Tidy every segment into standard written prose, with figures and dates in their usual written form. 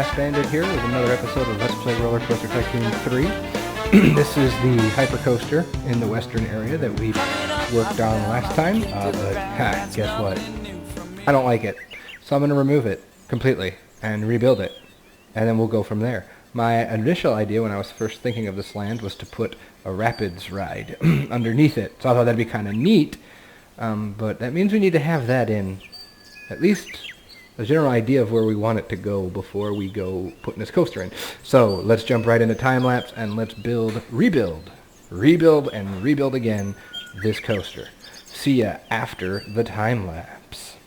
maskedbandit here with another episode of Let's Play Roller Coaster Tycoon 3. This is the hyper coaster in the western area that we worked on last time, but guess what? I don't like it, so I'm going to remove it completely and rebuild it, and then we'll go from there. My initial idea when I was first thinking of this land was to put a rapids ride underneath it, so I thought that'd be kind of neat, but that means we need to have that in at least a general idea of where we want it to go before we go putting this coaster in. So let's jump right into time-lapse and let's rebuild and rebuild again this coaster. See ya after the time-lapse.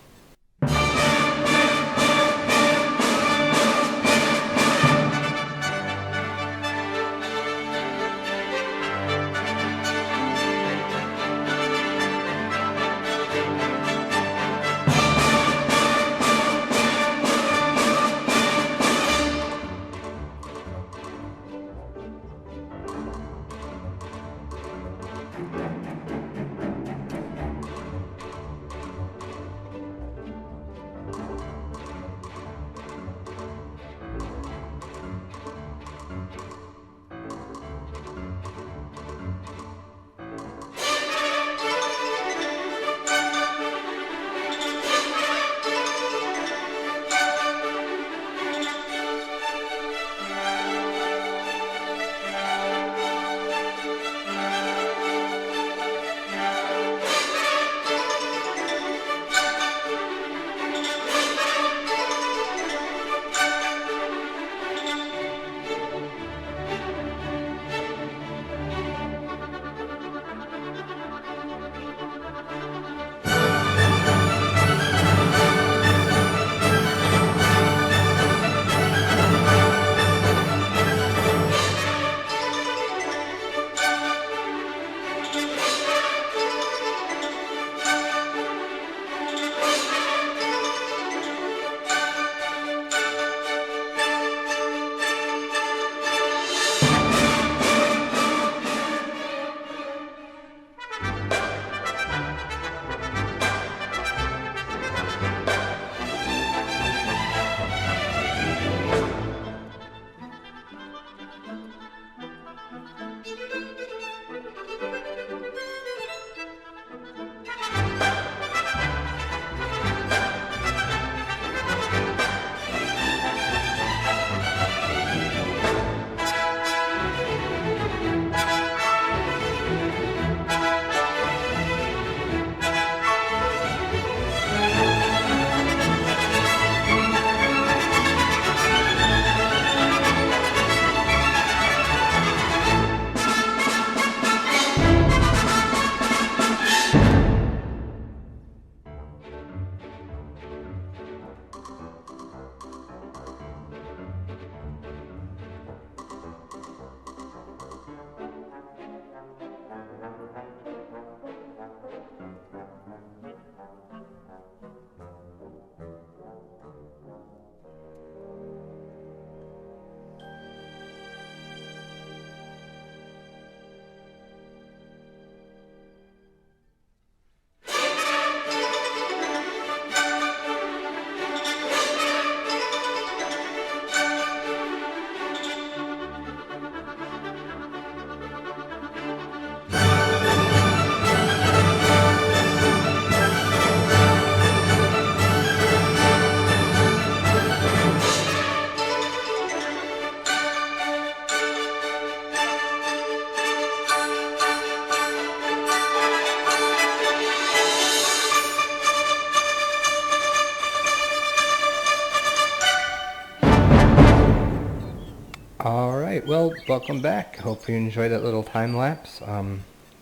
Alright, well, welcome back. Hope you enjoyed that little time-lapse.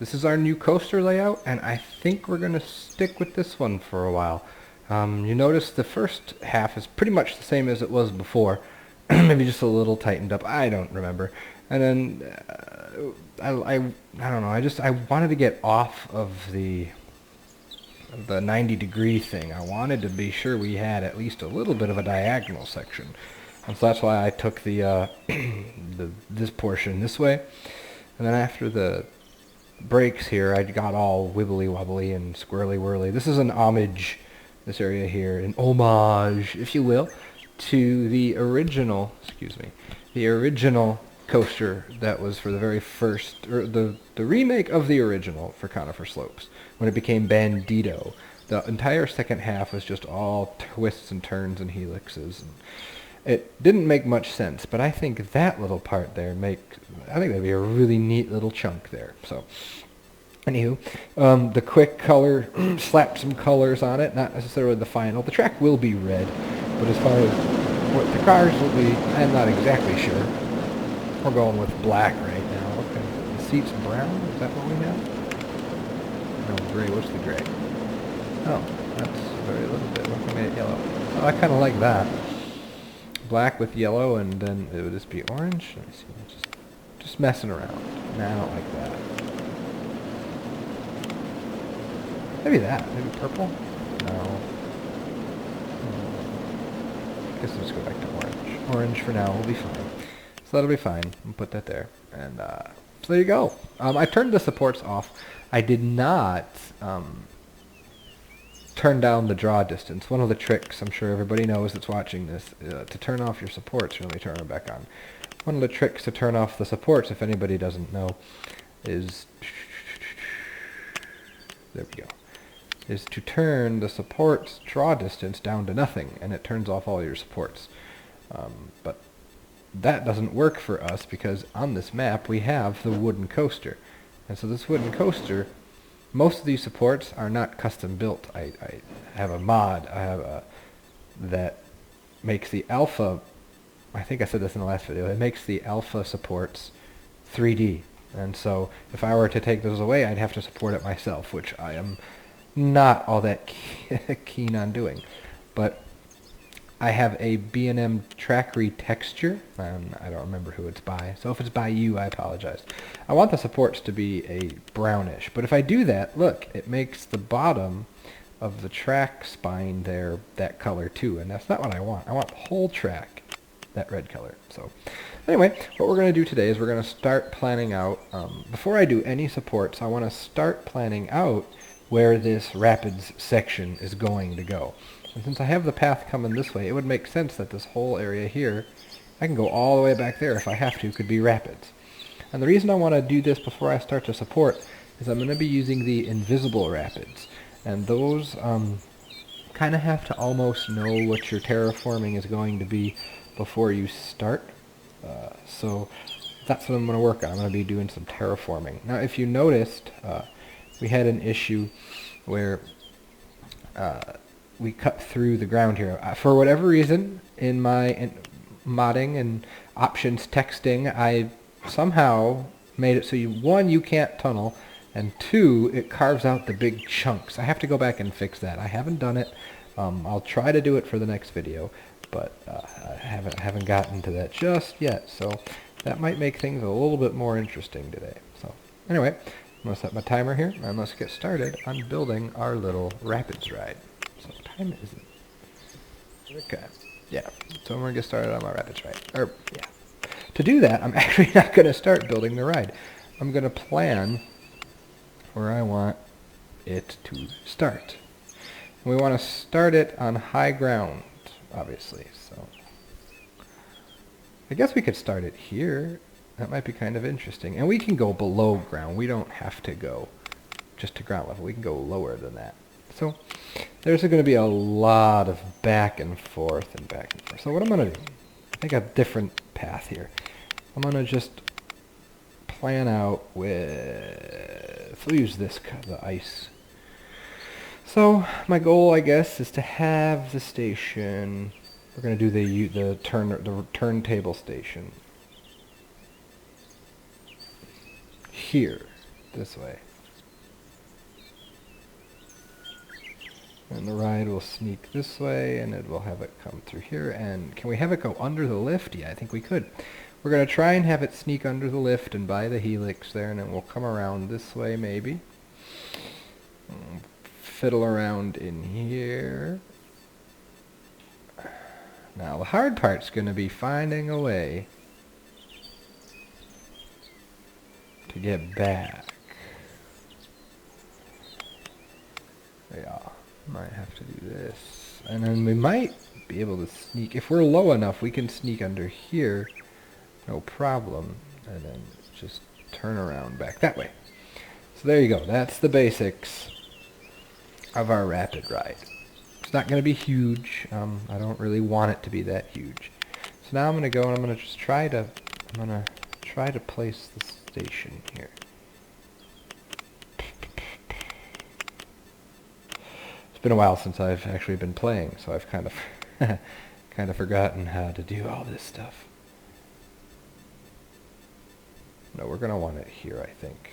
This is our new coaster layout, and I think we're going to stick with this one for a while. You notice the first half is pretty much the same as it was before. Maybe just a little tightened up. I don't remember. And then, I don't know, I wanted to get off of the 90-degree thing. I wanted to be sure we had at least a little bit of a diagonal section. And so that's why I took the this portion this way, and then after the brakes here, I got all wibbly wobbly and squirrely whirly. This is an homage, this area here, an homage, if you will, to the original, the original coaster that was for the very first, or the remake of the original for Conifer Slopes, when it became Bandito. The entire second half was just all twists and turns and helixes. And it didn't make much sense, but I think that little part there I think that'd be a really neat little chunk there. So, anywho, the quick color, slapped some colors on it, not necessarily the final. The track will be red, but as far as what the cars will be, I'm not exactly sure. We're going with black right now. Okay. The seat's brown? Is that what we have? No, gray. What's the gray? Oh, that's very little bit. What if I made it yellow? Oh, I kind of like that. Black with yellow, and then it would just be orange. Let me see. Just messing around. Nah, I don't like that. Maybe that. Maybe purple? No. I guess let's go back to orange. Orange for now will be fine. So that'll be fine. I'll put that there. And so there you go. I turned the supports off. I did not turn down the draw distance. One of the tricks, I'm sure everybody knows that's watching this, to turn off your supports, really turn them back on. One of the tricks to turn off the supports, if anybody doesn't know, is, there we go, is to turn the supports draw distance down to nothing, and it turns off all your supports. But that doesn't work for us because on this map we have the wooden coaster. And so this wooden coaster, most of these supports are not custom built. I have a mod that makes the alpha, I think I said this in the last video, it makes the alpha supports 3D. And so if I were to take those away, I'd have to support it myself, which I am not all that keen on doing. But I have a B&M track retexture, and I don't remember who it's by, so if it's by you, I apologize. I want the supports to be a brownish, but if I do that, look, it makes the bottom of the track spine there that color too, and that's not what I want. I want the whole track that red color. So anyway, what we're going to do today is we're going to start planning out, before I do any supports, I want to start planning out where this rapids section is going to go. And since I have the path coming this way, it would make sense that this whole area here, I can go all the way back there if I have to, could be rapids. And the reason I want to do this before I start to support is I'm going to be using the invisible rapids. And those kind of have to almost know what your terraforming is going to be before you start. So that's what I'm going to work on. I'm going to be doing some terraforming. Now if you noticed, we had an issue where we cut through the ground here. For whatever reason, in my modding and options texting, I somehow made it so you can't tunnel, and 2, it carves out the big chunks. I have to go back and fix that. I haven't done it. I'll try to do it for the next video, but I haven't gotten to that just yet. So that might make things a little bit more interesting today. So anyway, I'm going to set my timer here, and let's get started on building our little rapids ride. So what time is it? Okay. Yeah. So I'm going to get started on my rapids ride. Yeah. To do that, I'm actually not going to start building the ride. I'm going to plan where I want it to start. And we want to start it on high ground, obviously. So I guess we could start it here. That might be kind of interesting. And we can go below ground. We don't have to go just to ground level. We can go lower than that. So there's going to be a lot of back and forth and back and forth. So what I'm going to do, I think a different path here. I'm going to just plan out with, we'll use this, the ice. So my goal, I guess, is to have the station, we're going to do the turntable station here, this way. And the ride will sneak this way, and it will have it come through here. And can we have it go under the lift? Yeah, I think we could. We're going to try and have it sneak under the lift and by the helix there, and then we'll come around this way maybe. Fiddle around in here. Now the hard part's going to be finding a way to get back. Yeah. Might have to do this, and then we might be able to sneak. If we're low enough, we can sneak under here, no problem, and then just turn around back that way. So there you go. That's the basics of our rapid ride. It's not going to be huge. I don't really want it to be that huge. So now I'm going to go and I'm going to just try to place the station here. It's been a while since I've actually been playing, so I've kind of forgotten how to do all this stuff. No, we're going to want it here, I think.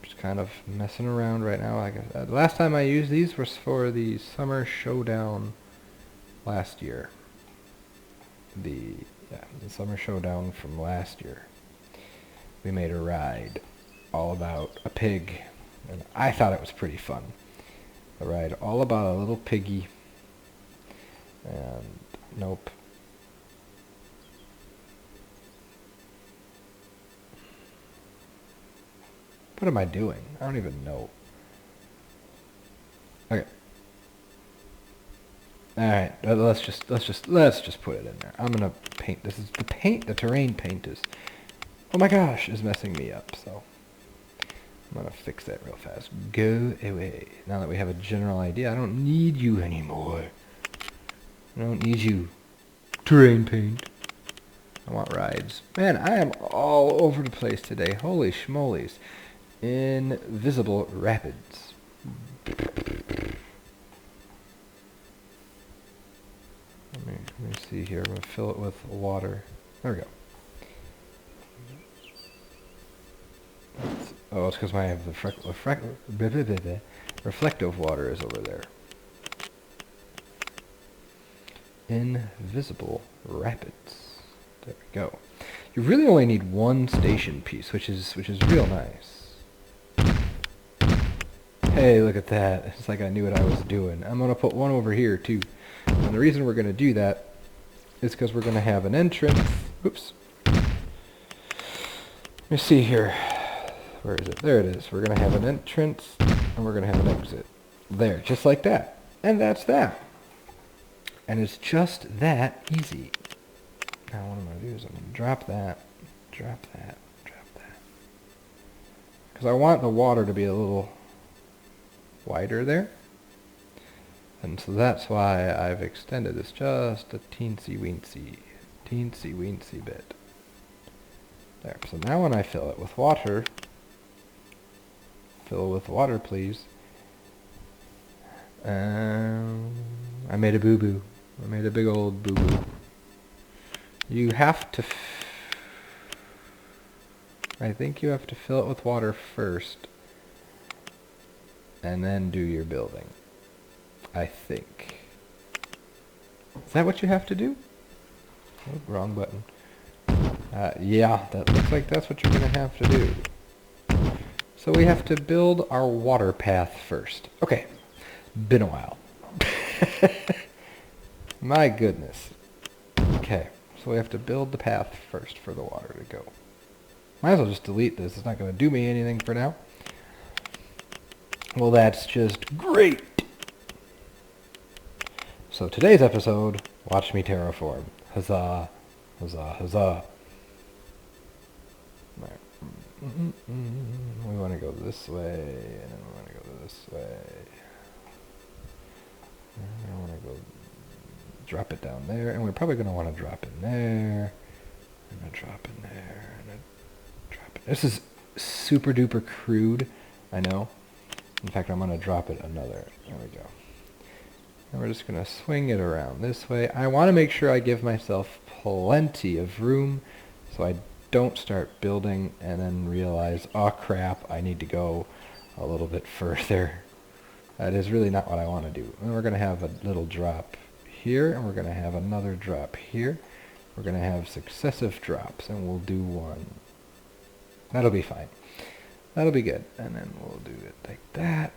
Just kind of messing around right now. Like the last time I used these was for the Summer Showdown last year. The Summer Showdown from last year. We made a ride all about a pig, and I thought it was pretty fun. A ride all about a little piggy, and nope. What am I doing? I don't even know. Okay. Alright, let's just put it in there. I'm gonna paint. This is the terrain paint is, oh my gosh, is messing me up, so I'm gonna fix that real fast. Go away. Now that we have a general idea, I don't need you anymore. I don't need you. Terrain paint. I want rides. Man, I am all over the place today. Holy schmolies. Invisible rapids. Let me see here. I'm going to fill it with water. There we go. Oh, it's because I have the reflective water is over there. Invisible rapids. There we go. You really only need one station piece, which is real nice. Hey, look at that. It's like I knew what I was doing. I'm going to put one over here, too. And the reason we're going to do that is because we're going to have an entrance. Oops. Let me see here. Where is it? There it is. We're going to have an entrance, and we're going to have an exit. There, just like that. And that's that. And it's just that easy. Now what I'm going to do is I'm going to drop that, drop that, drop that. Because I want the water to be a little wider there. And so that's why I've extended this just a teensy weensy bit. There. So now when I fill it with water, fill it with water please. I made a boo-boo. I made a big old boo-boo. You have to, I think you have to fill it with water first, and then do your building. I think. Is that what you have to do? Oh, wrong button. Yeah, that looks like that's what you're going to have to do. So we have to build our water path first. Okay, been a while. My goodness. Okay, so we have to build the path first for the water to go. Might as well just delete this. It's not going to do me anything for now. Well, that's just great. So today's episode, watch me terraform. Huzzah, huzzah, huzzah. We want to go this way, and then we want to go this way. And I want to go drop it down there, and we're probably going to want to drop in there, and then drop in there, and then drop it. This is super duper crude, I know. In fact, I'm going to drop it another. There we go. And we're just going to swing it around this way. I want to make sure I give myself plenty of room so I don't start building and then realize, oh crap, I need to go a little bit further. That is really not what I want to do. And we're going to have a little drop here, and we're going to have another drop here. We're going to have successive drops, and we'll do one. That'll be fine. That'll be good. And then we'll do it like that.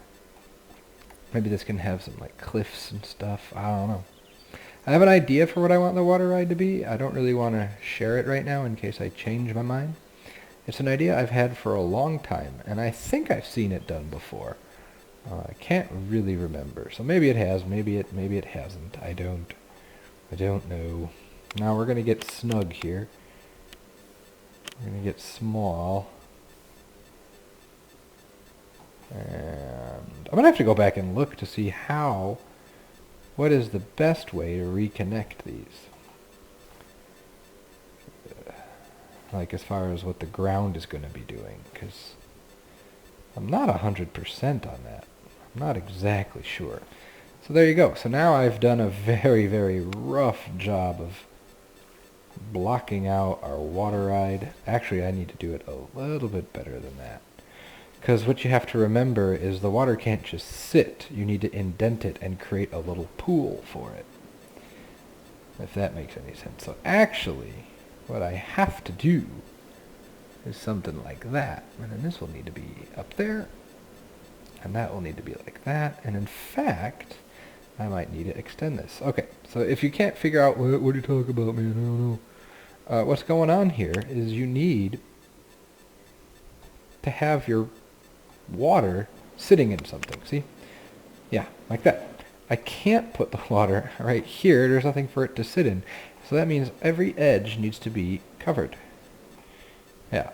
Maybe this can have some like cliffs and stuff. I don't know. I have an idea for what I want the water ride to be. I don't really want to share it right now in case I change my mind. It's an idea I've had for a long time, and I think I've seen it done before. I can't really remember, so maybe it has, maybe it hasn't. I don't know. Now we're gonna get snug here. We're gonna get small, and I'm gonna have to go back and look to see what is the best way to reconnect these. Like as far as what the ground is going to be doing, because I'm not 100% on that. I'm not exactly sure. So there you go. So now I've done a very, very rough job of blocking out our water ride. Actually, I need to do it a little bit better than that. Because what you have to remember is the water can't just sit. You need to indent it and create a little pool for it. If that makes any sense. So actually, what I have to do is something like that. And then this will need to be up there. And that will need to be like that. And in fact, I might need to extend this. Okay, so if you can't figure out what are you talking about, man, I don't know. What's going on here is you need to have your water sitting in something. See? Yeah, like that. I can't put the water right here. There's nothing for it to sit in. So that means every edge needs to be covered. Yeah.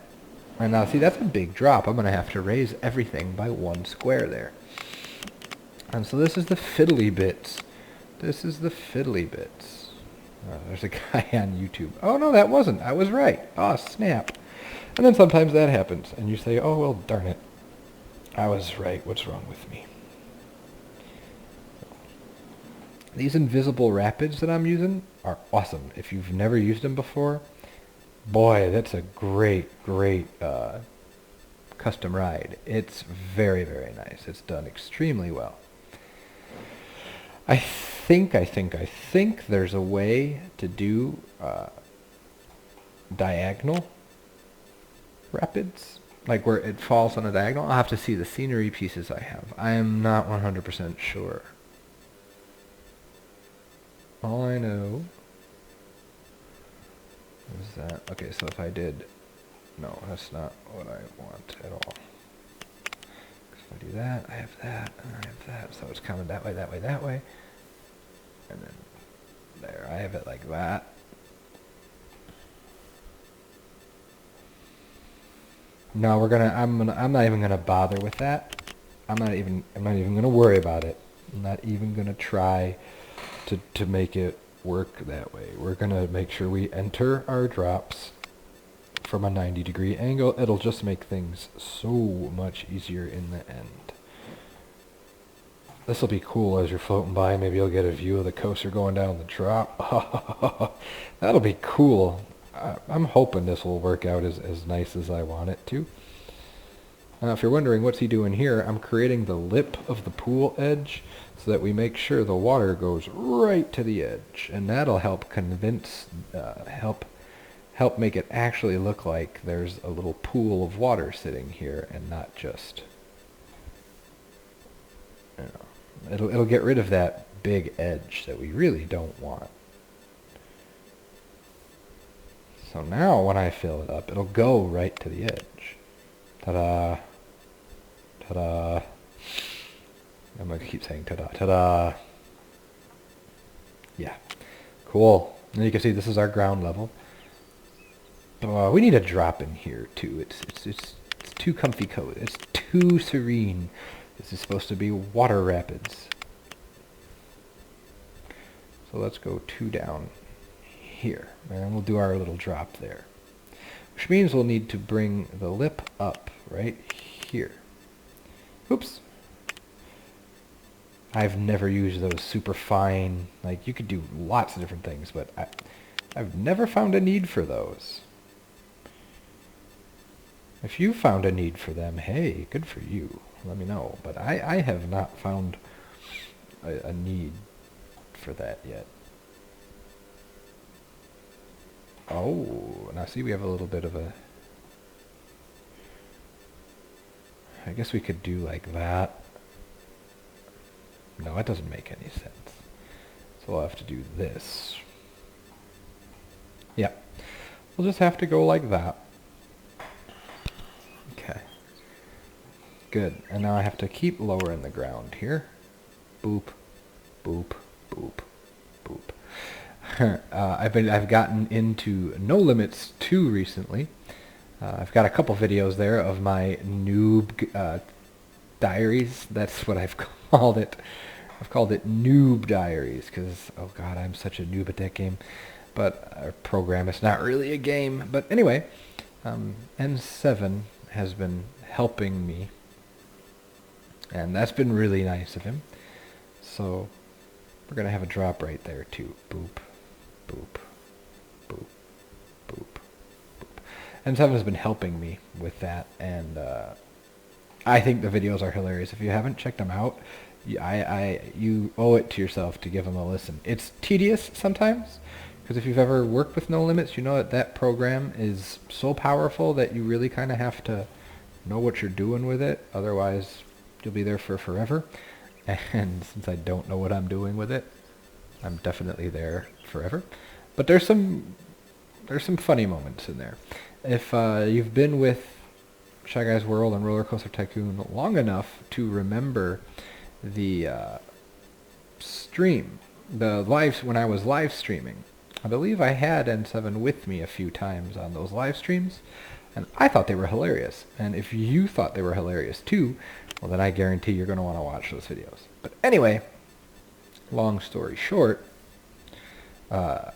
And now, see, that's a big drop. I'm going to have to raise everything by 1 square there. And so this is the fiddly bits. This is the fiddly bits. There's a guy on YouTube. Oh, no, that wasn't. I was right. Oh, snap. And then sometimes that happens. And you say, oh, well, darn it. I was right. What's wrong with me? These invisible rapids that I'm using are awesome. If you've never used them before, boy, that's a great custom ride. It's very, very nice. It's done extremely well. I think there's a way to do diagonal rapids, like where it falls on a diagonal. I'll have to see the scenery pieces I have. I am not 100% sure. All I know is that, okay, so if I did, no, that's not what I want at all. If I do that, I have that, and I have that, so it's coming that way, that way, that way. And then there, I have it like that. No, I'm not even gonna bother with that. I'm not even gonna worry about it. I'm not even gonna try to make it work that way. We're gonna make sure we enter our drops from a 90-degree angle. It'll just make things so much easier in the end. This will be cool as you're floating by. Maybe you'll get a view of the coaster going down the drop. That'll be cool. I'm hoping this will work out as nice as I want it to. Now, if you're wondering what's he doing here, I'm creating the lip of the pool edge so that we make sure the water goes right to the edge, and that'll help help make it actually look like there's a little pool of water sitting here and not just, you know, it'll get rid of that big edge that we really don't want. So now when I fill it up, it'll go right to the edge. Ta-da. Ta-da. I'm going to keep saying ta-da. Ta-da. Yeah. Cool. And you can see this is our ground level. We need a drop in here too. It's too comfy cozy. It's too serene. This is supposed to be water rapids. So let's go 2 down here, and we'll do our little drop there, which means we'll need to bring the lip up right here. Oops. I've never used those super fine, like you could do lots of different things, but I've never found a need for those. If you found a need for them, hey, good for you. Let me know. But I have not found a need for that yet. Oh, now see, we have a little bit of a... I guess we could do like that. No, that doesn't make any sense. So So we'll have to do this. Yeah. We'll just have to go like that. Okay. Good. And now I have to keep lowering the ground here. Boop, boop, boop, boop. I've gotten into No Limits 2 recently. I've got a couple videos there of my noob diaries. That's what I've called it. I've called it Noob Diaries because, oh god, I'm such a noob at that game. But our program is not really a game. But anyway, N7 has been helping me. And that's been really nice of him. So we're going to have a drop right there too. Boop, boop, boop, boop, boop. N7 has been helping me with that. And I think the videos are hilarious. If you haven't checked them out, you owe it to yourself to give them a listen. It's tedious sometimes, because if you've ever worked with No Limits, you know that that program is so powerful that you really kind of have to know what you're doing with it. Otherwise, you'll be there for forever. And since I don't know what I'm doing with it, I'm definitely there forever. But there's some funny moments in there. If you've been with Shy Guys World and Roller Coaster Tycoon long enough to remember the stream, when I was live streaming, I believe I had N7 with me a few times on those live streams, and I thought they were hilarious. And if you thought they were hilarious too, well then I guarantee you're going to want to watch those videos. But anyway, long story short, yeah,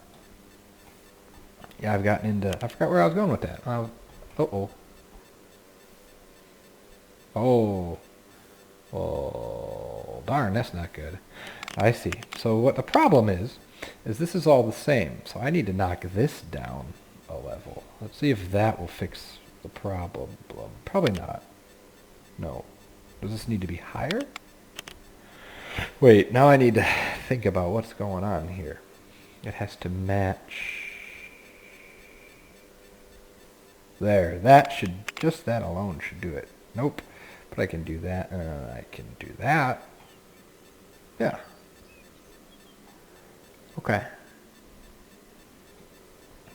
I've gotten into, I forgot where I was going with that. Oh, darn, that's not good. I see. So what the problem is this is all the same. So I need to knock this down a level. Let's see if that will fix the problem. Probably not. No. Does this need to be higher? Wait, now I need to think about what's going on here. It has to match. There, just that alone should do it. Nope. But I can do that, I can do that. Yeah. Okay.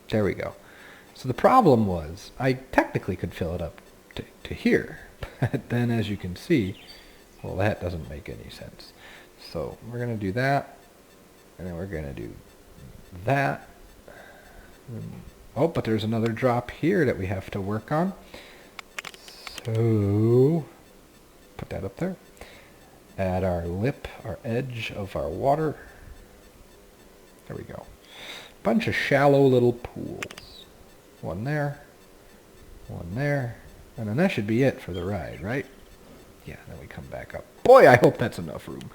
There we go. So the problem was, I technically could fill it up to here. But then as you can see, well, that doesn't make any sense. So we're going to do that. And then we're going to do that. Oh, but there's another drop here that we have to work on. So put that up there. Add our lip, our edge of our water. There we go. Bunch of shallow little pools. One there. One there. And then that should be it for the ride, right? Yeah, then we come back up. Boy, I hope that's enough room.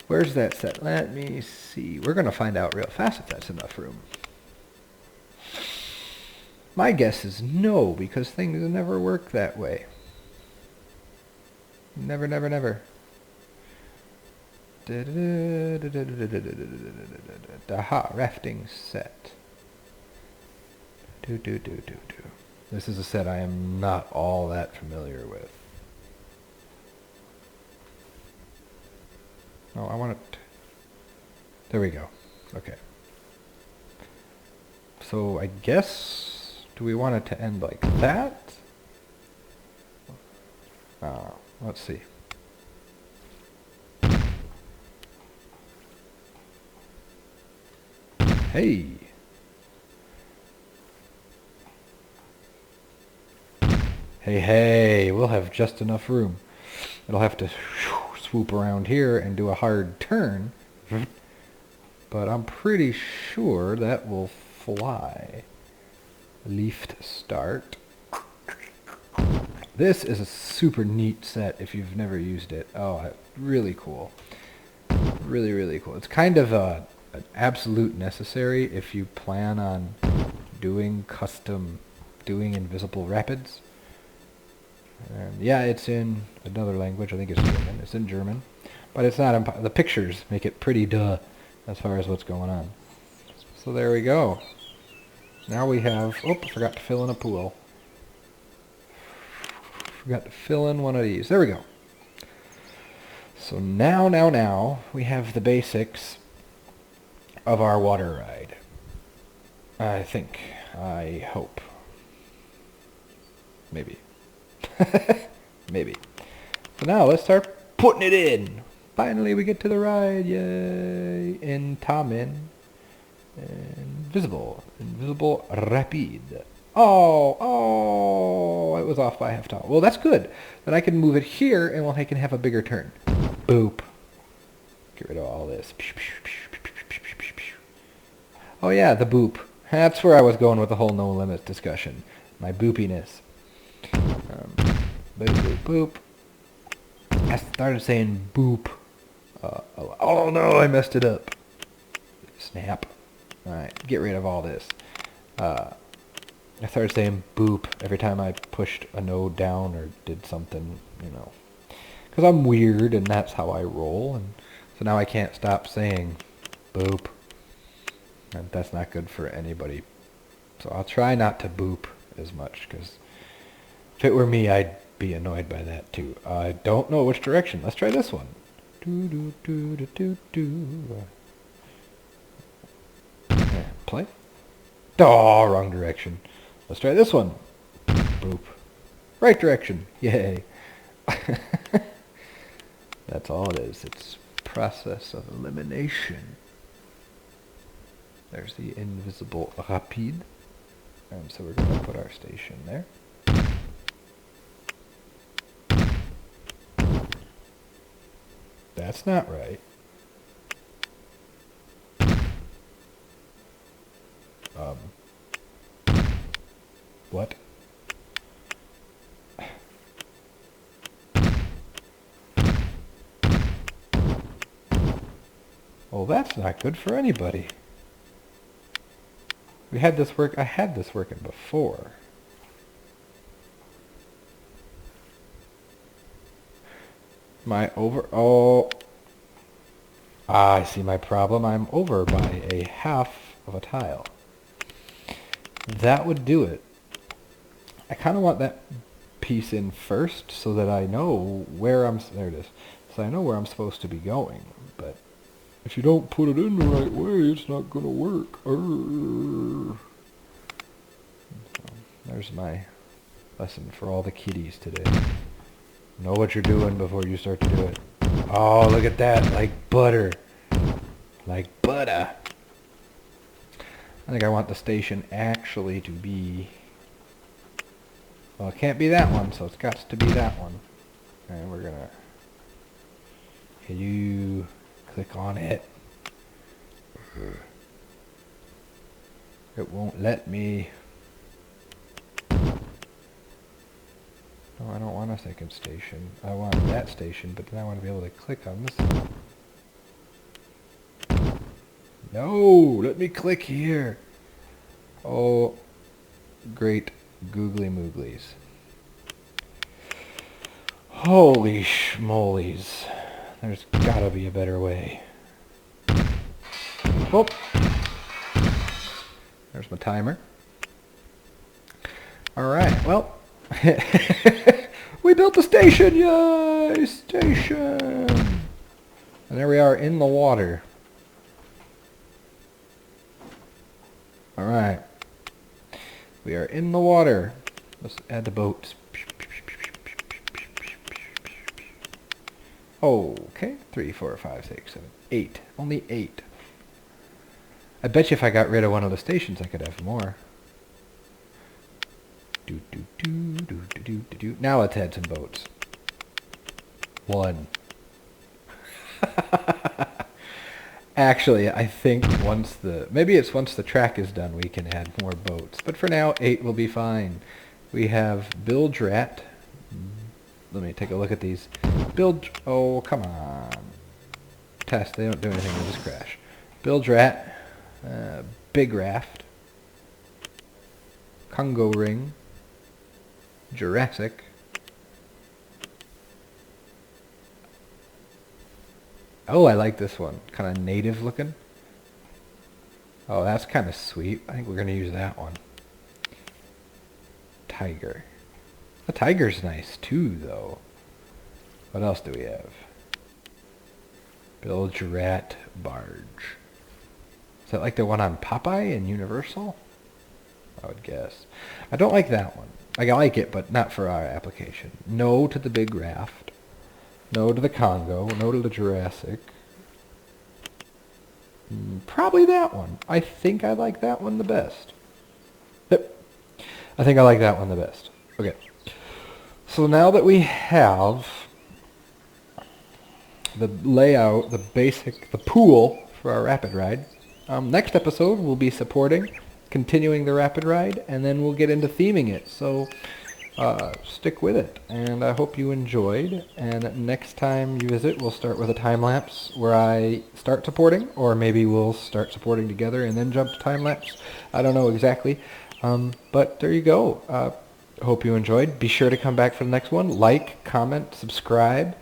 Where's that set? Let me see. We're going to find out real fast if that's enough room. My guess is no, because things never work that way. Never, never, never. Aha, Rafting Set. This is a set I am not all that familiar with. Oh, I want it. There we go. Okay. So I guess, do we want it to end like that? Let's see. Hey. Hey, we'll have just enough room. It'll have to swoop around here and do a hard turn. But I'm pretty sure that will fly. Lift start. This is a super neat set if you've never used it. Oh, really cool. Really, really cool. It's kind of an absolute necessary if you plan on doing invisible rapids. And yeah, it's in another language. I think it's German. It's in German. But it's not the pictures make it pretty duh as far as what's going on. So there we go. Now we have... Oh, I forgot to fill in a pool. Forgot to fill in one of these. There we go. So now, we have the basics of our water ride. I think. I hope. Maybe. Maybe. So now let's start putting it in. Finally we get to the ride. Yay. Invisible rapide. Oh, it was off by half time. Well, that's good. Then I can move it here and I can have a bigger turn. Boop. Get rid of all this. Oh yeah, the boop. That's where I was going with the whole no limits discussion. My boopiness. Boop, boop, boop. I started saying boop. Oh no, I messed it up. Snap. Alright, get rid of all this. I started saying boop every time I pushed a node down or did something, you know. Because I'm weird and that's how I roll. And so now I can't stop saying boop. And that's not good for anybody. So I'll try not to boop as much, because if it were me, I'd be annoyed by that too. I don't know which direction. Let's try this one. Play. Oh, wrong direction. Let's try this one. Boop. Right direction. Yay. That's all it is. It's process of elimination. There's the invisible rapide. And so we're going to put our station there. That's not right. What? Well, that's not good for anybody. We had this work. I had this working before. Oh. I see my problem. I'm over by a half of a tile. That would do it. I kind of want that piece in first so that I know where there it is. So I know where I'm supposed to be going. But if you don't put it in the right way, it's not going to work. So there's my lesson for all the kiddies today. Know what you're doing before you start to do it. Oh, look at that. Like butter. Like butter. I think I want the station actually to be... Well, it can't be that one, so it's got to be that one. And we're gonna... You click on it. It won't let me... No, I don't want a second station. I want that station, but then I want to be able to click on this one. No! Let me click here! Oh, great googly mooglies. Holy schmolies. There's gotta be a better way. Oh! There's my timer. Alright, well... We built the station! Yay! Station! And there we are in the water. Alright. We are in the water. Let's add the boats. Okay. 3, 4, 5, 6, 7, 8. Only 8. I bet you if I got rid of one of the stations I could have more. Now let's add some boats. 1. Actually, I think once the track is done, we can add more boats. But for now, 8 will be fine. We have bilge rat. Let me take a look at these. Oh, come on. Test, they don't do anything, they just crash. Bilge rat. Big raft. Congo ring. Jurassic. Oh, I like this one. Kind of native looking. Oh, that's kind of sweet. I think we're going to use that one. Tiger. The tiger's nice too, though. What else do we have? Bilgerat Barge. Is that like the one on Popeye and Universal? I would guess. I don't like that one. I like it, but not for our application. No to the big raft. No to the Congo. No to the Jurassic. Probably that one. I think I like that one the best. Yep. I think I like that one the best. Okay. So now that we have the layout, the basic, the pool for our rapid ride, next episode we'll be continuing the rapid ride, and then we'll get into theming it. So stick with it, and I hope you enjoyed. And next time you visit, we'll start with a time lapse where I start supporting, or maybe we'll start supporting together and then jump to time lapse. I don't know exactly, but there you go. Hope you enjoyed. Be sure to come back for the next one. Like, comment, subscribe.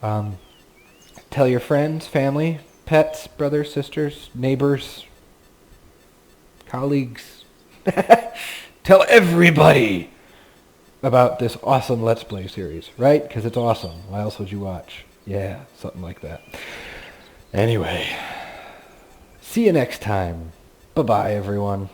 Tell your friends, family, pets, brothers, sisters, neighbors, colleagues. Tell everybody about this awesome Let's Play series, right? Because it's awesome. Why else would you watch? Yeah, something like that. Anyway, see you next time. Bye-bye, everyone.